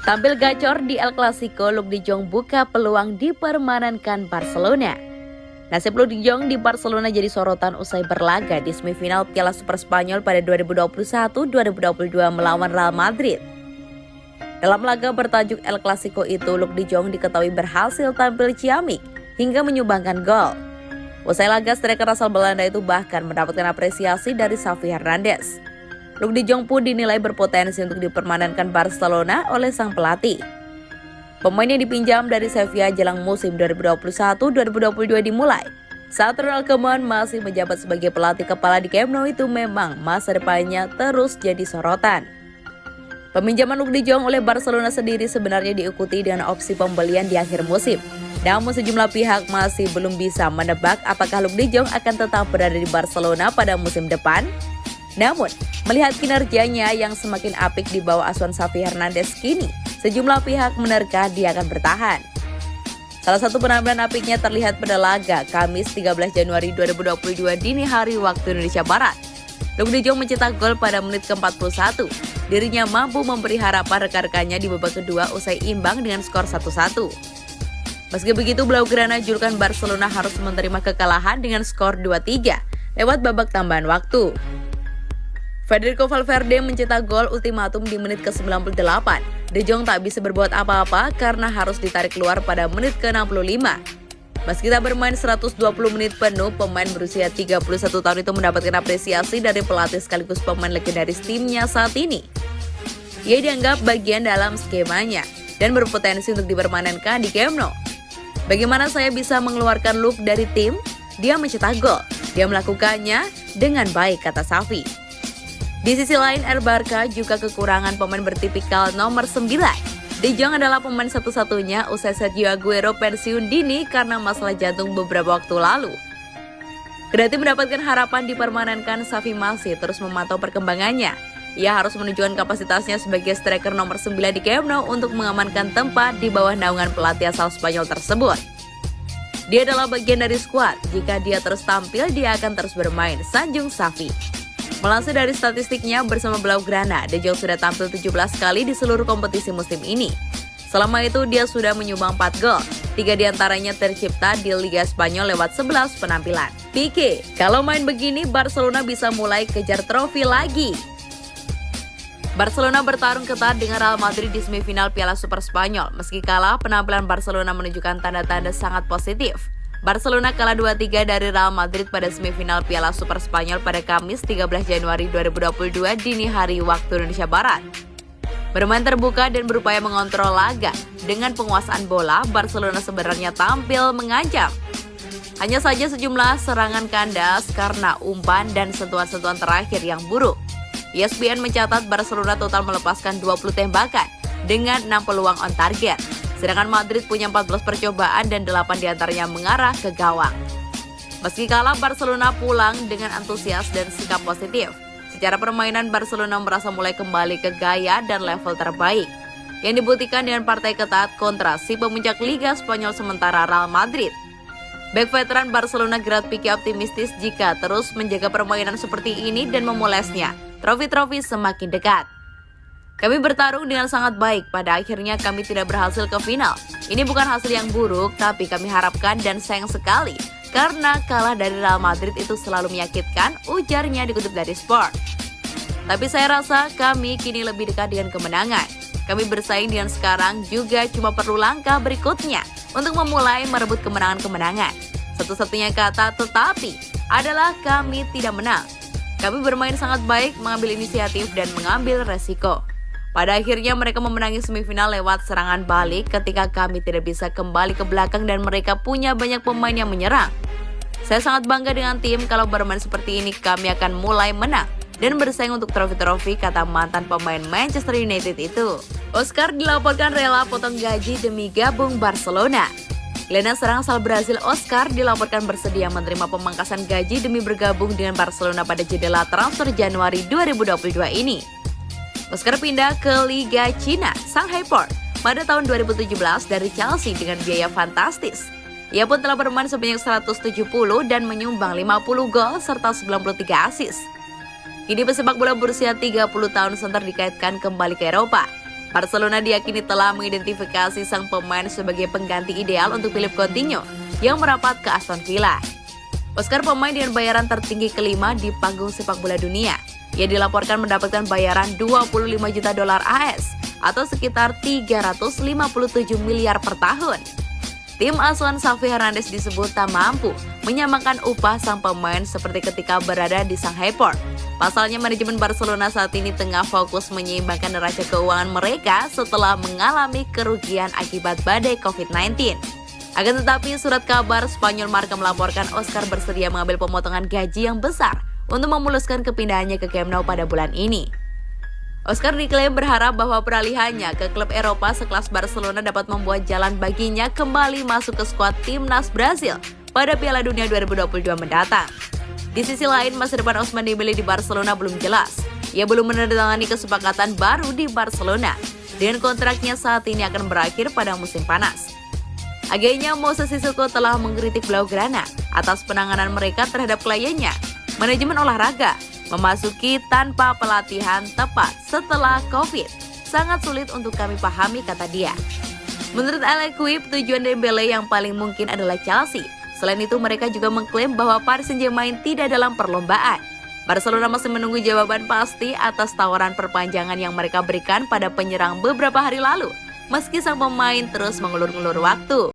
Tampil gacor di El Clasico, Luuk de Jong buka peluang dipermanenkan Barcelona. Nasib Luuk de Jong di Barcelona jadi sorotan usai berlaga di semifinal Piala Super Spanyol pada 2021-2022 melawan Real Madrid. Dalam laga bertajuk El Clasico itu, Luuk de Jong diketahui berhasil tampil ciamik hingga menyumbangkan gol. Usai laga, striker asal Belanda itu bahkan mendapatkan apresiasi dari Xavi Hernandez. Luuk de Jong pun dinilai berpotensi untuk dipermanenkan Barcelona oleh sang pelatih. Pemain yang dipinjam dari Sevilla jelang musim 2021-2022 dimulai. Saat Ronald Koeman masih menjabat sebagai pelatih kepala di Camp Nou, itu memang masa depannya terus jadi sorotan. Peminjaman Luuk de Jong oleh Barcelona sendiri sebenarnya diikuti dengan opsi pembelian di akhir musim. Namun sejumlah pihak masih belum bisa menebak apakah Luuk de Jong akan tetap berada di Barcelona pada musim depan. Namun, melihat kinerjanya yang semakin apik di bawah asuhan Xavi Hernandez kini, sejumlah pihak menerka dia akan bertahan. Salah satu penampilan apiknya terlihat pada laga Kamis 13 Januari 2022 dini hari waktu Indonesia Barat. Luuk de Jong mencetak gol pada menit ke-41. Dirinya mampu memberi harapan rekan-rekannya di babak kedua usai imbang dengan skor 1-1. Meski begitu, Blaugrana julukan Barcelona harus menerima kekalahan dengan skor 2-3 lewat babak tambahan waktu. Federico Valverde mencetak gol ultimatum di menit ke-98. De Jong tak bisa berbuat apa-apa karena harus ditarik keluar pada menit ke-65. Meski tak bermain 120 menit penuh, pemain berusia 31 tahun itu mendapatkan apresiasi dari pelatih sekaligus pemain legendaris timnya saat ini. Ia dianggap bagian dalam skemanya dan berpotensi untuk dipermanenkan di Camp Nou. Bagaimana saya bisa mengeluarkan Luuk dari tim? Dia mencetak gol. Dia melakukannya dengan baik, kata Xavi. Di sisi lain, Barca juga kekurangan pemain bertipikal nomor 9. De Jong adalah pemain satu-satunya usai Sergio Aguero pensiun dini karena masalah jantung beberapa waktu lalu. Kendati mendapatkan harapan dipermanenkan, Xavi masih terus memantau perkembangannya. Ia harus menunjukkan kapasitasnya sebagai striker nomor 9 di Camp Nou untuk mengamankan tempat di bawah naungan pelatih asal Spanyol tersebut. Dia adalah bagian dari skuad. Jika dia terus tampil, dia akan terus bermain, sanjung Xavi. Melansir dari statistiknya bersama Blaugrana, De Jong sudah tampil 17 kali di seluruh kompetisi musim ini. Selama itu dia sudah menyumbang 4 gol, 3 diantaranya tercipta di Liga Spanyol lewat 11 penampilan. Pique, kalau main begini Barcelona bisa mulai kejar trofi lagi. Barcelona bertarung ketat dengan Real Madrid di semifinal Piala Super Spanyol. Meski kalah, penampilan Barcelona menunjukkan tanda-tanda sangat positif. Barcelona kalah 2-3 dari Real Madrid pada semifinal Piala Super Spanyol pada Kamis 13 Januari 2022 dini hari waktu Indonesia Barat. Bermain terbuka dan berupaya mengontrol laga, dengan penguasaan bola, Barcelona sebenarnya tampil mengancam. Hanya saja sejumlah serangan kandas karena umpan dan sentuhan-sentuhan terakhir yang buruk. ESPN mencatat Barcelona total melepaskan 20 tembakan dengan 6 peluang on target. Sedangkan Madrid punya 14 percobaan dan 8 diantaranya mengarah ke gawang. Meski kalah, Barcelona pulang dengan antusias dan sikap positif. Secara permainan, Barcelona merasa mulai kembali ke gaya dan level terbaik, yang dibuktikan dengan partai ketat kontra si pemuncak Liga Spanyol sementara Real Madrid. Bek veteran Barcelona Gerard Pique optimistis jika terus menjaga permainan seperti ini dan memolesnya, trofi-trofi semakin dekat. Kami bertarung dengan sangat baik, pada akhirnya kami tidak berhasil ke final. Ini bukan hasil yang buruk, tapi kami harapkan dan sayang sekali karena kalah dari Real Madrid itu selalu menyakitkan, ujarnya dikutip dari Sport. Tapi saya rasa kami kini lebih dekat dengan kemenangan. Kami bersaing dengan sekarang juga cuma perlu langkah berikutnya untuk memulai merebut kemenangan-kemenangan. Satu-satunya kata tetapi adalah kami tidak menang. Kami bermain sangat baik, mengambil inisiatif dan mengambil resiko. Pada akhirnya mereka memenangi semifinal lewat serangan balik ketika kami tidak bisa kembali ke belakang dan mereka punya banyak pemain yang menyerang. Saya sangat bangga dengan tim, kalau bermain seperti ini kami akan mulai menang dan bersaing untuk trofi-trofi, kata mantan pemain Manchester United itu. Oscar dilaporkan rela potong gaji demi gabung Barcelona. Gelandang serang asal Brazil Oscar dilaporkan bersedia menerima pemangkasan gaji demi bergabung dengan Barcelona pada jendela transfer Januari 2022 ini. Oscar pindah ke Liga Cina, Shanghai Port, pada tahun 2017 dari Chelsea dengan biaya fantastis. Ia pun telah bermain sebanyak 170 dan menyumbang 50 gol serta 93 assist. Kini pesepak bola berusia 30 tahun center dikaitkan kembali ke Eropa. Barcelona diyakini telah mengidentifikasi sang pemain sebagai pengganti ideal untuk Philippe Coutinho yang merapat ke Aston Villa. Oscar pemain dengan bayaran tertinggi kelima di panggung sepak bola dunia. Ia dilaporkan mendapatkan bayaran 25 juta dolar AS atau sekitar 357 miliar per tahun. Tim asuhan Xavi Hernandez disebut tak mampu menyamakan upah sang pemain seperti ketika berada di Shanghai Port. Pasalnya manajemen Barcelona saat ini tengah fokus menyeimbangkan neraca keuangan mereka setelah mengalami kerugian akibat badai COVID-19. Akan tetapi surat kabar Spanyol Marca melaporkan Oscar bersedia mengambil pemotongan gaji yang besar untuk memuluskan kepindahannya ke Camp Nou pada bulan ini. Oscar diklaim berharap bahwa peralihannya ke klub Eropa sekelas Barcelona dapat membuat jalan baginya kembali masuk ke skuad timnas Brasil pada Piala Dunia 2022 mendatang. Di sisi lain, masa depan Ousmane Dembele di Barcelona belum jelas. Ia belum menandatangani kesepakatan baru di Barcelona, dengan kontraknya saat ini akan berakhir pada musim panas. Agaknya Moses Sissoko telah mengkritik Blaugrana atas penanganan mereka terhadap kliennya, manajemen olahraga, memasuki tanpa pelatihan tepat setelah COVID. Sangat sulit untuk kami pahami, kata dia. Menurut L'Equipe, tujuan Dembele yang paling mungkin adalah Chelsea. Selain itu, mereka juga mengklaim bahwa Paris Saint-Germain tidak dalam perlombaan. Barcelona masih menunggu jawaban pasti atas tawaran perpanjangan yang mereka berikan pada penyerang beberapa hari lalu, meski sang pemain terus mengulur-ngulur waktu.